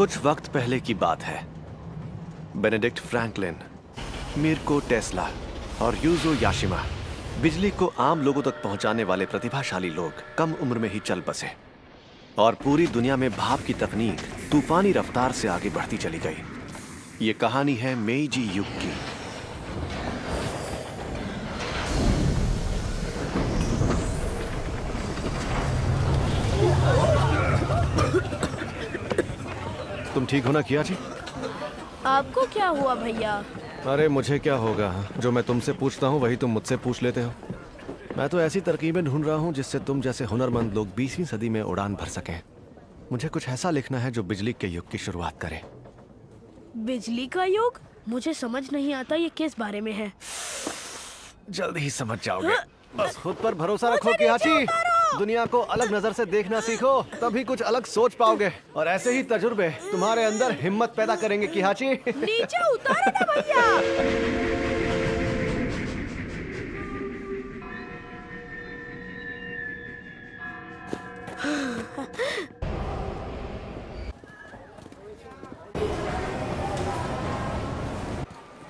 कुछ वक्त पहले की बात है। बेनेडिक्ट फ्रैंकलिन, मिर्को टेस्ला और यूजो याशिमा, बिजली को आम लोगों तक पहुंचाने वाले प्रतिभाशाली लोग कम उम्र में ही चल बसे और पूरी दुनिया में भाप की तकनीक तूफानी रफ्तार से आगे बढ़ती चली गई। ये कहानी है मेइजी युग की। तुम ठीक हो ना किया जी? आपको क्या हुआ भैया? अरे मुझे क्या होगा, जो मैं तुमसे पूछता हूँ वही तुम मुझसे पूछ लेते हो। मैं तो ऐसी तरकीबें ढूंढ रहा हूँ जिससे तुम जैसे हुनरमंद लोग 20वीं सदी में उड़ान भर सकें। मुझे कुछ ऐसा लिखना है जो बिजली के युग की शुरुआत करे। बिजली का युग? मुझे समझ नहीं आता ये किस बारे में है। जल्द ही समझ जाओगे। बस खुद पर भरोसा रखो किहाची। दुनिया को अलग नजर से देखना सीखो, तभी कुछ अलग सोच पाओगे। और ऐसे ही तजुर्बे तुम्हारे अंदर हिम्मत पैदा करेंगे किहाची। नीचे उतारो ना भैया।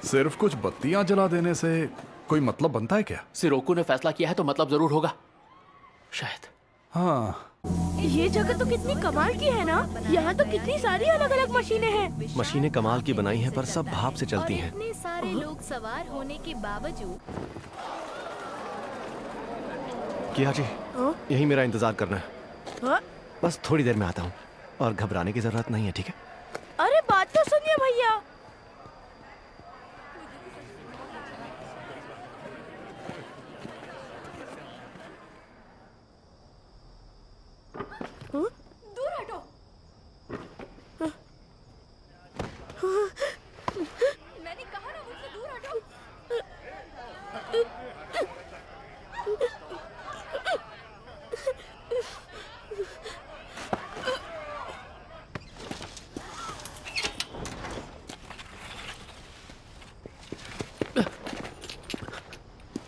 सिर्फ कुछ बत्तियां जला देने से कोई मतलब बनता है क्या? सिरोकू ने फैसला किया है तो मतलब जरूर होगा शायद। हाँ, ये जगह तो कितनी कमाल की है ना। यहाँ तो कितनी सारी अलग अलग मशीनें हैं। मशीनें कमाल की बनाई हैं पर सब भाप से चलती हैं। इतने सारे लोग सवार होने के बावजूद किहाची, यही मेरा इंतजार करना है। हाँ? बस थोड़ी देर में आता हूँ और घबराने की जरूरत नहीं है, ठीक है? अरे बात तो सुनिए भैया। दूर हटो। मैंने कहा ना मुझसे दूर हटो।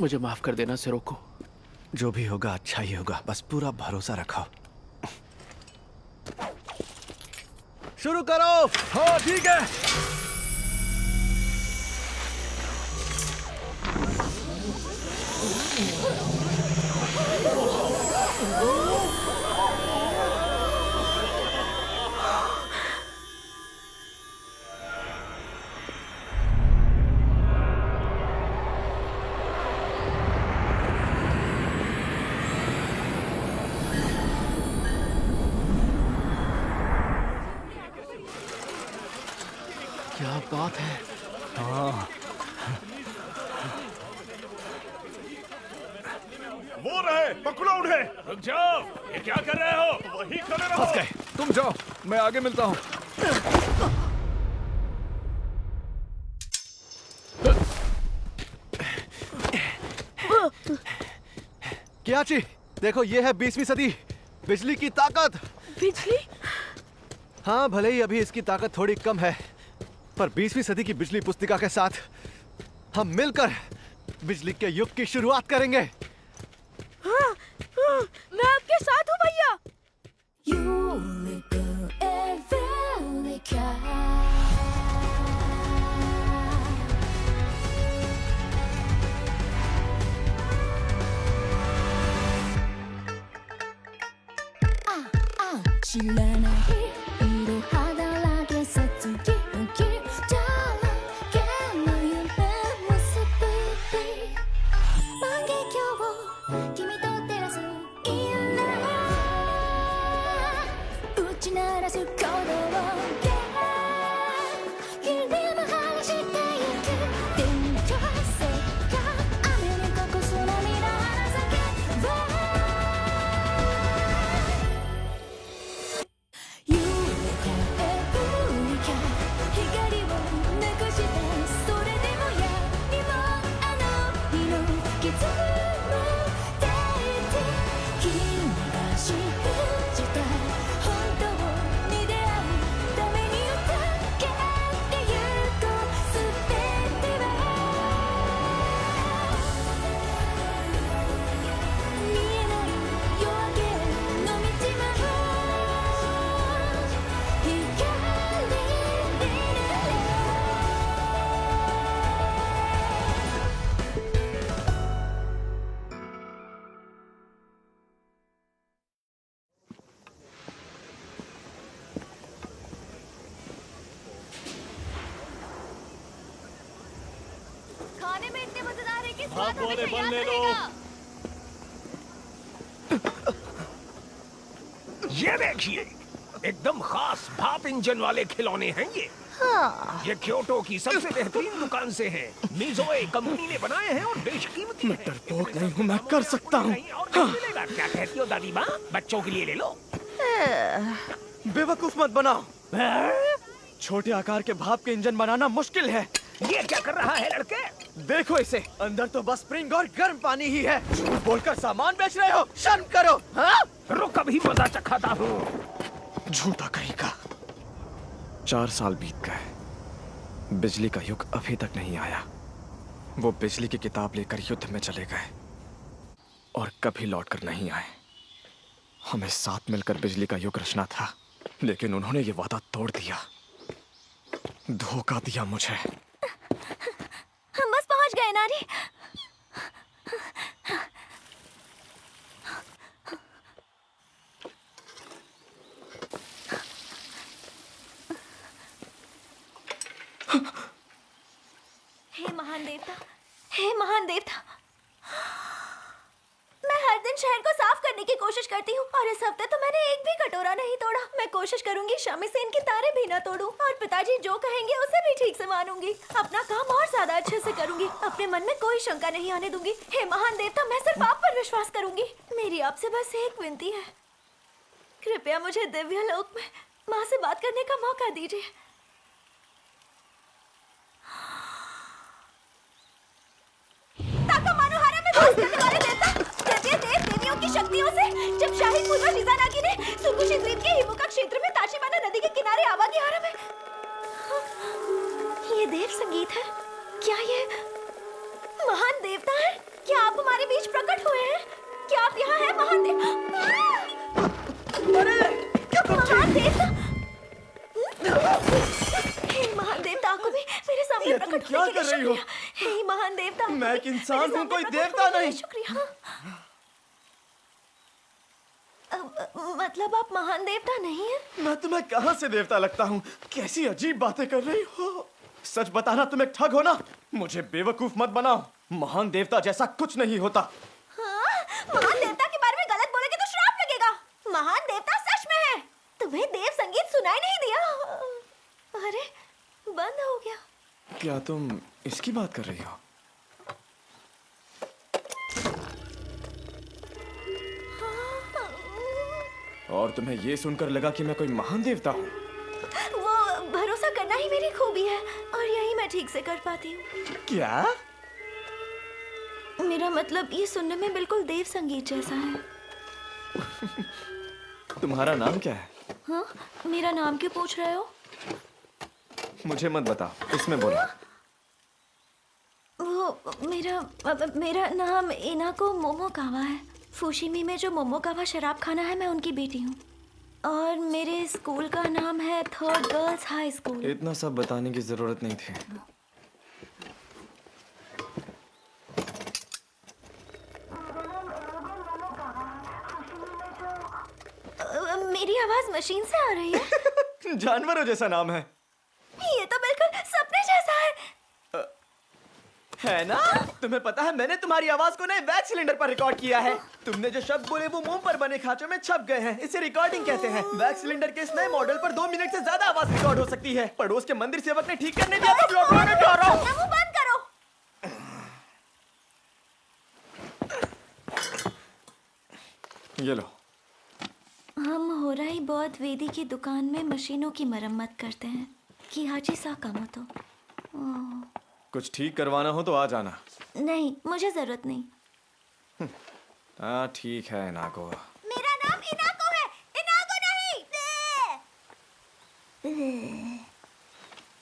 मुझे माफ कर देना सिरोकू। जो भी होगा अच्छा ही होगा, बस पूरा भरोसा रखो। शुरू करो। हाँ ठीक है। क्या बात है। हाँ, वो रहे, पकड़ो उन्हें। रुक जाओ, ये क्या कर रहे हो? वही खड़े रहो। फंस गए। तुम जाओ, मैं आगे मिलता हूँ। किहाची, देखो ये है 20वीं सदी, बिजली की ताकत। बिजली? हाँ, भले ही अभी इसकी ताकत थोड़ी कम है, पर 20वीं सदी की बिजली पुस्तिका के साथ हम मिलकर बिजली के युग की शुरुआत करेंगे। हाँ, मैं आपके साथ हूँ भैया। भाप वाले बल ले लो। ये देखिए, एकदम खास भाप इंजन वाले खिलौने हैं ये। ये क्योटो की सबसे बेहतरीन दुकान से हैं। मिज़ोए कंपनी ने बनाए हैं और बेशकीमती हैं। डरपोक नहीं हूँ, मैं कर सकता हूँ। कहीं और नहीं मिलेगा। क्या कहती हो दादी माँ? बच्चों के लिए ले लो। बेवकूफ मत बनाओ। छोटे आकार के भाप के इंजन बनाना मुश्किल है। ये क्या कर रहा है लड़के? देखो इसे, अंदर तो बस स्प्रिंग और गर्म पानी ही है। झूठ बोलकर सामान बेच रहे हो, शर्म करो। हाँ? रुक, अभी मजा चखाता हूँ। झूठा कहीं का। 4 साल बीत गए, बिजली का युग अभी तक नहीं आया। वो बिजली की किताब लेकर युद्ध में चले गए और कभी लौटकर नहीं आए। हमें साथ मिलकर बिजली का युग रचना था, लेकिन उन्होंने ये वादा तोड़ दिया, धोखा दिया मुझे। हम बस पहुंच गए नानी। हे महान देवता, हे महान देवता, मैं हर दिन शहर को साफ करने की कोशिश करती हूँ और इस हफ्ते तो मैंने एक भी कटोरा नहीं तोड़ा। मैं कोशिश करूंगी शमी से इनके तारे भी ना तोड़ूं और पिताजी जो कहेंगे उसे भी ठीक से मानूंगी। अपना काम और ज्यादा अच्छे से करूंगी। अपने मन में कोई शंका नहीं आने दूंगी। हे महान देवता, मैं सिर्फ आप पर विश्वास करूंगी। मेरी आपसे बस एक विनती है, कृपया मुझे दिव्य लोक में माँ से बात करने का मौका दीजिए। ताका मानोहारा में वास करने वाले देवता, जैसे देव देवियों की शक्तियों से जब शाही पूर्वज हिजानागी ने सुकुशी द्वीप के हिमुका क्षेत्र में ताशिबाना नदी के किनारे आवागीहारा में, ये देव संगीत है। क्या ये महान देवता है? क्या आप हमारे बीच प्रकट हुए हैं? क्या आप यहाँ हैं महान देव? महान देवता, हे महान देवता को भी मेरे सामने ये तुम प्रकट क्या होने के कर लिए रही हो? शुक्रिया। हे महान देवता, मैं एक इंसान मेरे हूँ, सामने कोई प्रकट देवता होने के लिए नहीं। शुक्रिया। मतलब आप महान देवता नहीं हैं? मैं तुम्हें कहाँ से देवता लगता हूँ? कैसी अजीब बातें कर रही हो। सच बताना, तुम एक ठग हो ना। मुझे बेवकूफ मत बनाओ। महान देवता जैसा कुछ नहीं होता। हाँ? महान देवता के बारे में गलत बोलेंगे तो श्राप लगेगा। महान देवता सच में है। तुम्हें देव संगीत सुनाई नहीं दिया? अरे बंद हो गया। क्या तुम इसकी बात कर रही हो? और तुम्हें ये सुनकर लगा कि मैं कोई महान देवता हूँ? वो भरोसा करना ही मेरी खूबी है और यही मैं ठीक से कर पाती हूँ। क्या? मेरा मतलब ये सुनने में बिल्कुल देव संगीत जैसा है। तुम्हारा नाम क्या है? हाँ? मेरा नाम क्यों पूछ रहे हो? मुझे मत बताओ, इसमें बोलो। वो मेरा नाम इनाको मोमोकावा है। फुशिमी में जो मोमोकावा शराब खाना है, मैं उनकी बेटी हूँ। और मेरे स्कूल का नाम है थर्ड गर्ल्स हाई स्कूल। इतना सब बताने की जरूरत नहीं थी। मेरी आवाज मशीन से आ रही है? जानवरों जैसा नाम है। ये तो बिल्कुल सपने जैसा है ना? तुम्हें पता है, मैंने तुम्हारी आवाज को नए वैक्स सिलेंडर पर रिकॉर्ड किया है। तुमने जो शब्द बोले वो मुंह पर बने खांचों में छप गए हैं। इसे रिकॉर्डिंग कहते हैं। वैक्स सिलेंडर के इस नए मॉडल पर 2 मिनट से ज्यादा आवाज रिकॉर्ड हो सकती है। पड़ोस के मंदिर सेवक ने ठीक करने दिया तो लौटवा के जा रहा हूं। अपना मुंह बंद करो। ये लो। हम होराई बौद्ध वेदी की दुकान में मशीनों की मरम्मत करते हैं। किहाची साकामोतो। कुछ ठीक करवाना हो तो आ जाना। नहीं, मुझे जरूरत नहीं। हाँ ठीक है नागो। मेरा नाम इनाको है, इनाको नहीं।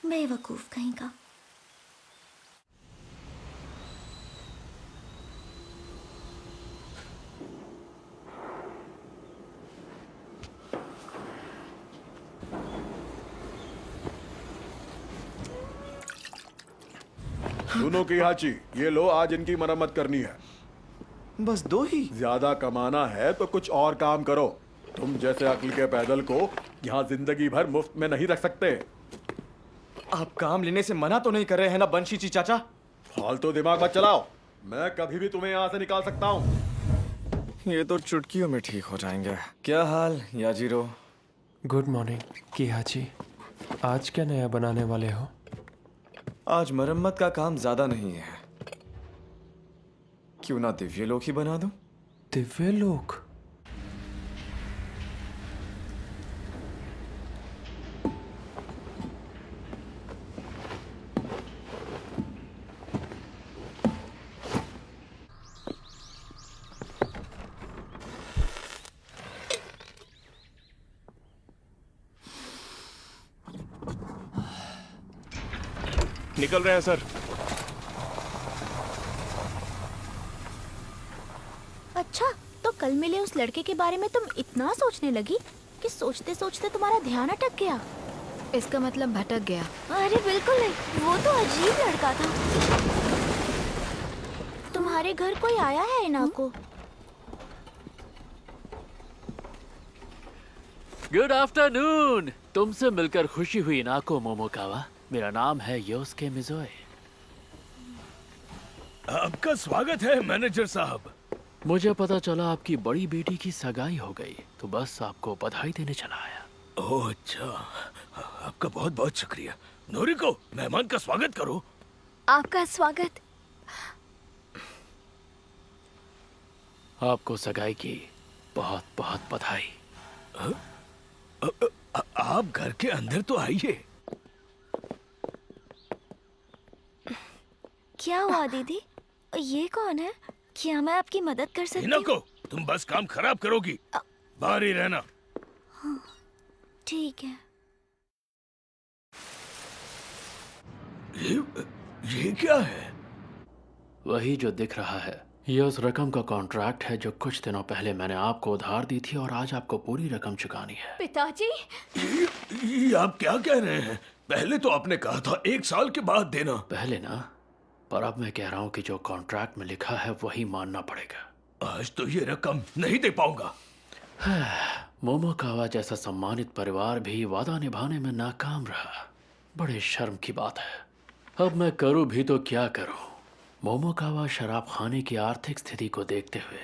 बेवकूफ कहीं का। सुनो किहाची, ये लो, आज इनकी मरम्मत करनी है। बस 2 ही? ज्यादा कमाना है तो कुछ और काम करो। तुम जैसे अक्ल के पैदल को यहाँ जिंदगी भर मुफ्त में नहीं रख सकते। आप काम लेने से मना तो नहीं कर रहे हैं ना बंशीची चाचा? फालतू दिमाग मत चलाओ। मैं कभी भी तुम्हें यहाँ से निकाल सकता हूँ। ये तो चुटकियों में ठीक हो जाएंगे। क्या हाल याजीरो? Good morning किहाची। आज क्या नया बनाने वाले हो? आज मरम्मत का काम ज्यादा नहीं है, क्यों ना दिव्य लोक ही बना दूं? दिव्य लोक? निकल रहे हैं सर। अच्छा, तो कल मिले उस लड़के के बारे में तुम इतना सोचने लगी कि सोचते सोचते तुम्हारा ध्यान अटक गया। इसका मतलब भटक गया। अरे बिल्कुल नहीं, वो तो अजीब लड़का था। तुम्हारे घर कोई आया है इनाको? Good afternoon. तुमसे मिलकर खुशी हुई नाको मोमोकावा। मेरा नाम है योस्के मिज़ोए। आपका स्वागत है मैनेजर साहब। मुझे पता चला आपकी बड़ी बेटी की सगाई हो गई, तो बस आपको बधाई देने चला आया। ओह अच्छा, आपका बहुत बहुत शुक्रिया। नोरिको, मेहमान का स्वागत करो। आपका स्वागत। आपको सगाई की बहुत बहुत बधाई। आप घर के अंदर तो आइए। क्या हुआ दीदी? ये कौन है? क्या मैं आपकी मदद कर सकती इनाको, हूँ? तुम बस काम खराब करोगी, बाहर ही रहना। ठीक है। ये क्या है? वही जो दिख रहा है, ये उस रकम का कॉन्ट्रैक्ट है जो कुछ दिनों पहले मैंने आपको उधार दी थी और आज आपको पूरी रकम चुकानी है। पिताजी, ये आप क्या कह रहे हैं? पहले तो आपने कहा था 1 साल के बाद देना। पहले ना, पर अब मैं कह रहा हूँ कि जो कॉन्ट्रैक्ट में लिखा है वही मानना पड़ेगा। आज तो ये रकम नहीं दे पाऊंगा। मोमोकावा जैसा सम्मानित परिवार भी वादा निभाने में नाकाम रहा। बड़े शर्म की बात है। अब मैं करूँ भी तो क्या करूँ? मोमोकावा शराब खाने की आर्थिक स्थिति को देखते हुए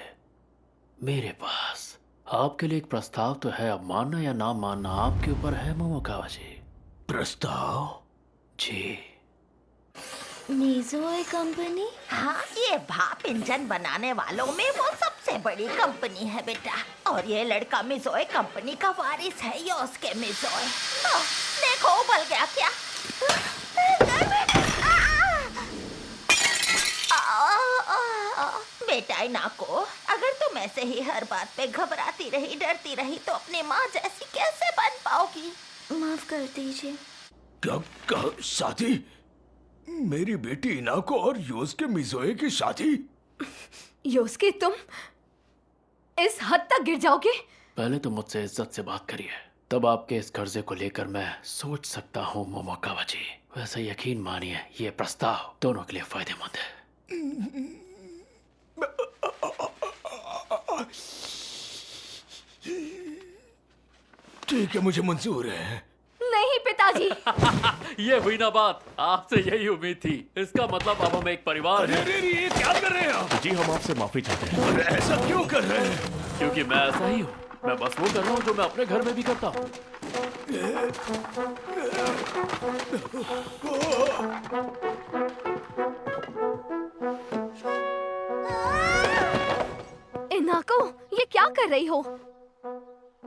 मेरे पास आपके लिए एक प्रस्ताव तो है। अब मानना या ना मानना आपके ऊपर है मोमोकावा जी। प्रस्ताव? जी। मिज़ोए कंपनी? हाँ, ये भाप इंजन बनाने वालों में वो सबसे बड़ी कंपनी है बेटा। और ये लड़का मिज़ोए कंपनी का वारिस है, योस्के मिज़ोए। देखो उबल गया क्या? बेटा इनाको, अगर तुम ऐसे ही हर बात पे घबराती रही, डरती रही, तो अपनी माँ जैसी कैसे बन पाओगी? माफ कर दीजिए। क्या शादी? मेरी बेटी इनाको और योस्के मिज़ोए की शादी? योस्के तुम इस हद तक गिर जाओगे? पहले तो मुझसे इज्जत से बात करिए, तब आपके इस कर्जे को लेकर मैं सोच सकता हूँ मोमोकावा जी। वैसे यकीन मानिए, ये प्रस्ताव दोनों के लिए फायदेमंद है। ठीक है, मुझे मंजूर है। नहीं पिताजी। ये हुई ना बात, आपसे यही उम्मीद थी। इसका मतलब अब हम एक परिवार हैं। अरे ये क्या कर रहे हैं आप? जी हम आपसे माफी चाहते हैं। अरे ऐसा क्यों कर रहे हैं? क्योंकि मैं ऐसा ही हूँ। मैं बस वो कर रहा हूँ जो मैं अपने घर में भी करता हूँ। इनाको, ये क्या कर रही हो?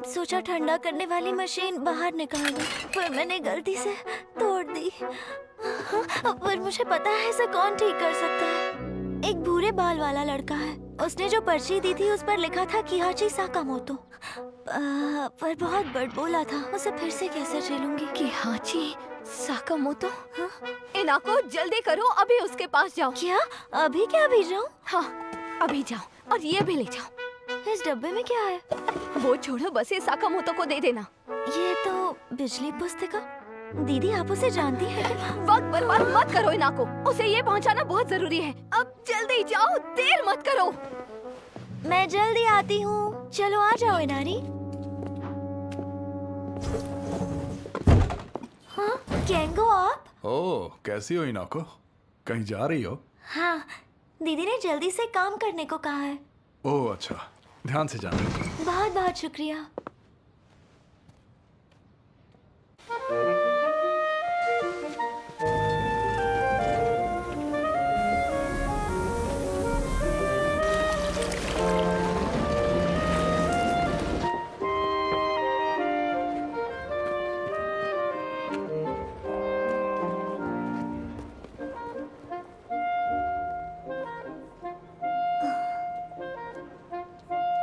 सोचा ठंडा करने वाली मशीन बाहर निकाल दूं, पर मैंने गलती से तोड़ दी। पर मुझे पता है इसे कौन ठीक कर सकता है। एक भूरे बाल वाला लड़का है। उसने जो पर्ची दी थी उस पर लिखा था किहाची साकामोतो, पर बहुत बड़बोला था। उसे फिर से कैसे झेलूंगी? किहाची साकामोतो? हाँ? इनाको जल्दी करो, अभी उसके पास जाओ। क्या? अभी क्या भी जाऊं? हाँ, अभी जाओ और ये भी ले जाओ। इस डब्बे में क्या है? वो छोड़ो, बस ये साकामोतो को दे देना। ये तो बिजली पुस्तिका। दीदी आप उसे जानती हैं क्या? वक्त बर्बाद मत करो इनाको, उसे ये पहुंचाना बहुत जरूरी है। अब जल्दी जाओ, देर मत करो। मैं जल्दी आती हूँ। चलो आ जाओ इनारी। हाँ, केंगो आप? ओह, कैसी हो इनाको? कहीं जा रही हो? हाँ, दीदी ने जल्दी से काम करने को कहा है। ओह अच्छा, ध्यान से जाना। बहुत बहुत शुक्रिया।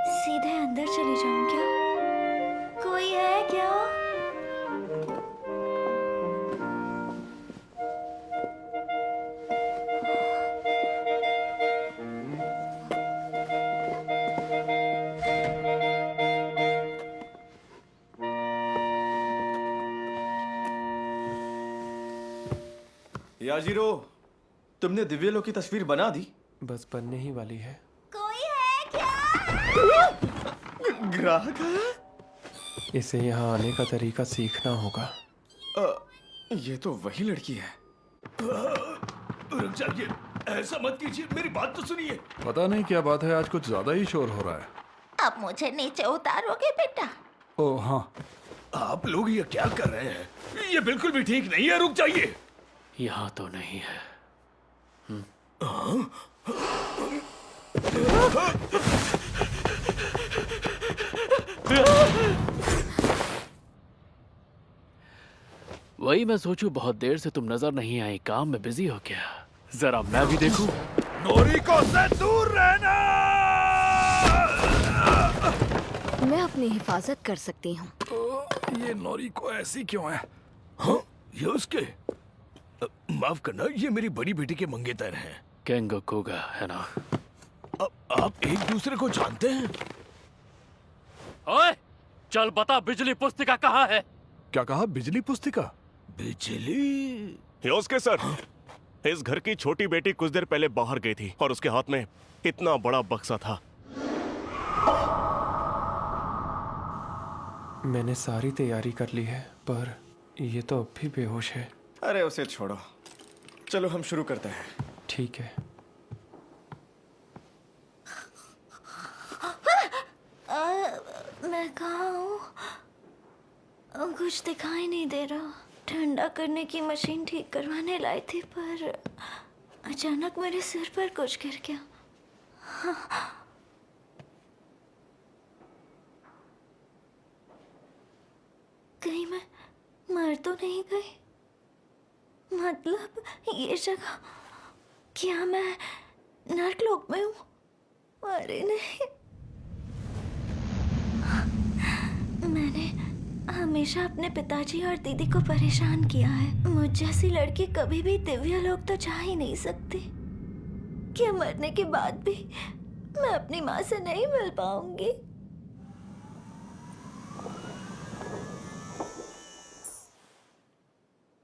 सीधे अंदर चली जाऊं क्या? कोई है क्या? याजीरो, तुमने दिव्यलोक की तस्वीर बना दी? बस बनने ही वाली है। कोई है क्या? ग्राहक है? इसे यहाँ आने का तरीका सीखना होगा। ये तो वही लड़की है। रुक जाइए, ऐसा मत कीजिए, मेरी बात तो सुनिए। पता नहीं क्या बात है, आज कुछ ज्यादा ही शोर हो रहा है। अब मुझे नीचे उतारोगे बेटा? ओह हाँ। आप लोग ये क्या कर रहे हैं? ये बिल्कुल भी ठीक नहीं है, रुक जाइए। यहाँ तो नहीं है। वही मैं सोचूं, बहुत देर से तुम नजर नहीं आई, काम में बिजी हो क्या? जरा मैं भी देखूं। नोरिको से दूर रहना। मैं अपनी हिफाजत कर सकती हूँ। ये नोरिको ऐसी क्यों है? हाँ, ये उसके माफ करना, ये मेरी बड़ी बेटी के मंगेतर हैं। केंगो कोगा है ना? आप एक दूसरे को जानते हैं? ओए, चल बता, बिजली पुस्तिका कहाँ है? क्या कहा? बिजली पुस्तिका? बिजली? योस्के सर, इस घर की छोटी बेटी कुछ देर पहले बाहर गई थी और उसके हाथ में इतना बड़ा बक्सा था। मैंने सारी तैयारी कर ली है, पर ये तो अब भी बेहोश है। अरे उसे छोड़ो, चलो हम शुरू करते हैं। ठीक है। मैं कहाँ हूँ? कुछ दिखाई नहीं दे रहा। ठंडा करने की मशीन ठीक करवाने लाई थी, पर अचानक मेरे सिर पर कुछ गिर गया। कहीं मैं मर तो नहीं गई? मतलब ये जगह, क्या मैं नर्कलोक में हूँ? अरे नहीं, मैंने हमेशा अपने पिताजी और दीदी को परेशान किया है। मुझ जैसी लड़की कभी भी दिव्यलोक तो जा ही नहीं सकती। क्या मरने के बाद भी मैं अपनी माँ से नहीं मिल पाऊंगी?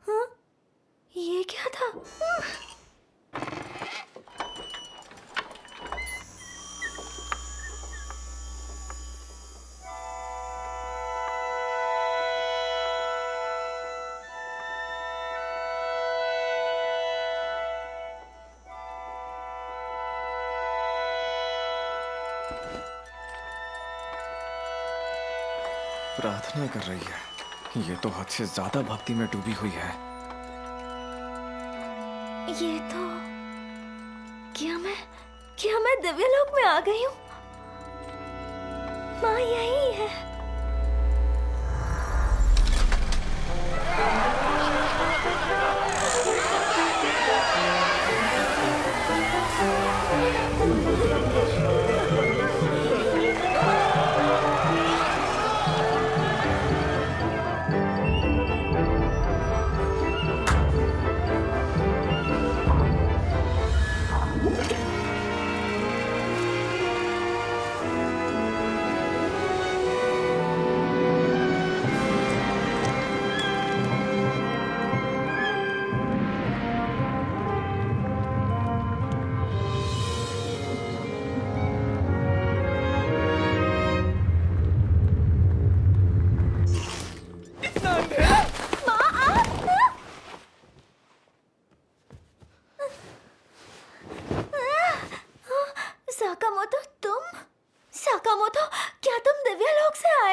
हाँ, ये क्या था? प्रार्थना कर रही है। ये तो हद से ज्यादा भक्ति में डूबी हुई है। ये तो क्या मैं दिव्यलोक में आ गई हूँ? माँ यही है।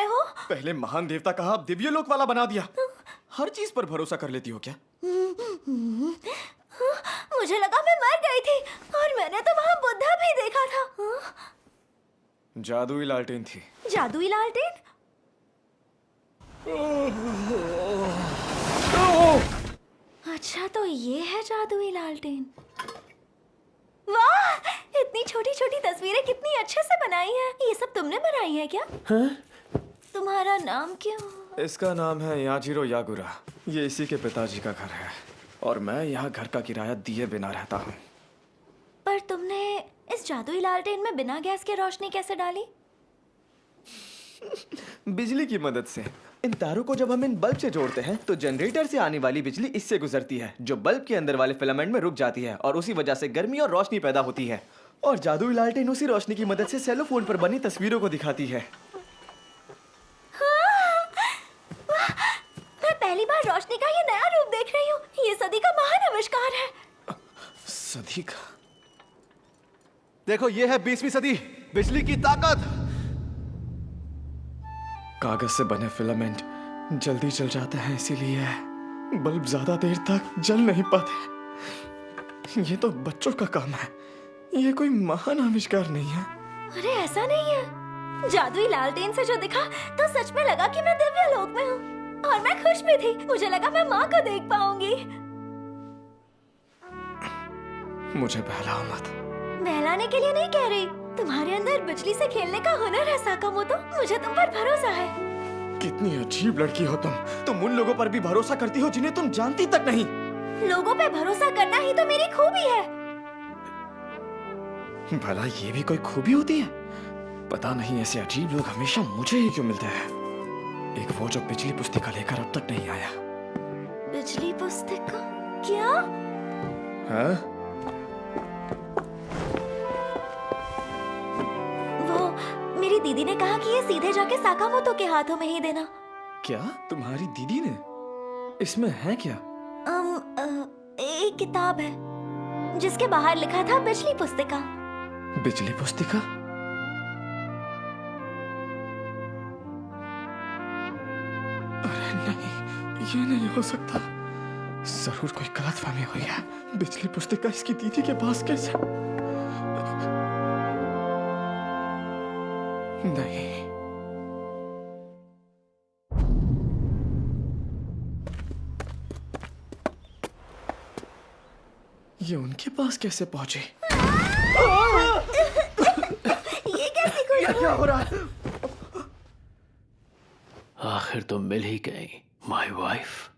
आए हो? पहले महान देवता कहा, अब दिव्य लोक वाला बना दिया। हर चीज पर भरोसा कर लेती हो क्या? मुझे लगा मैं मर गई थी और मैंने तो वहाँ बुद्धा भी देखा था। जादुई लालटेन थी। जादुई लालटेन? अच्छा, तो ये है जादुई लालटेन। वाह, इतनी छोटी छोटी तस्वीरें कितनी अच्छे से बनाई हैं। ये सब तुमने बनाई है क्या? तुम्हारा नाम क्यों? इसका नाम है याजिरो यागुरा। ये इसी के पिताजी का घर है और मैं यहाँ घर का किराया दिए बिना रहता हूँ। पर तुमने इस जादुई लालटेन में बिना गैस के रोशनी कैसे डाली? बिजली की मदद से। इन तारों को जब हम इन बल्ब से जोड़ते हैं तो जनरेटर से आने वाली बिजली इससे गुजरती है, जो बल्ब के अंदर वाले फिलामेंट में रुक जाती है और उसी वजह से गर्मी और रोशनी पैदा होती है। और जादुई लालटेन उसी रोशनी की मदद से सेलोफोन पर बनी तस्वीरों को दिखाती है। मैं पहली बार रोशनी का ये नया रूप देख रही हूँ। ये सदी का महान आविष्कार है। सदी का? देखो, ये है 20वीं सदी, बिजली की ताकत। कागज से बने फिलामेंट जल्दी जल जाते हैं, इसीलिए बल्ब ज्यादा देर तक जल नहीं पाते। ये तो बच्चों का काम है, ये कोई महान आविष्कार नहीं है। अरे ऐसा नहीं है। जादुई लालटेन से जो दिखा तो सच में लगा कि मैं दिव्य लोक में हूँ और मैं खुश भी थी। मुझे लगा मैं माँ को देख पाऊंगी। मुझे बहलाओ मत। बहलाने के लिए नहीं कह रही। तुम्हारे अंदर बिजली से खेलने का हुनर है साकामोटो। मुझे तुम पर भरोसा है। कितनी अजीब लड़की हो तुम उन लोगों पर भी भरोसा करती हो जिन्हें तुम जानती तक नहीं। लोगों पे भरोसा करना ही तो मेरी खूबी है। भला ये भी कोई खूबी होती है? पता नहीं ऐसे अजीब लोग हमेशा मुझे ही क्यों मिलते हैं। एक वो जो बिजली पुस्तिका लेकर अब तक नहीं आया। बिजली पुस्तिका? क्या? हाँ? मेरी दीदी ने कहा कि ये सीधे जाके साकामोटो के हाथों में ही देना। क्या? तुम्हारी दीदी ने? इसमें है क्या? एक किताब है जिसके बाहर लिखा था बिजली पुस्तिका। बिजली पुस्तिका? अरे नहीं, ये नहीं हो सकता। जरूर कोई गलतफहमी हुई है। बिजली पुस्तिका इसकी दीदी के पास कैसे? नहीं। ये उनके पास कैसे पहुंचे? ये कैसी कोई? क्या हो रहा है? आखिर तुम मिल ही गई, माय वाइफ।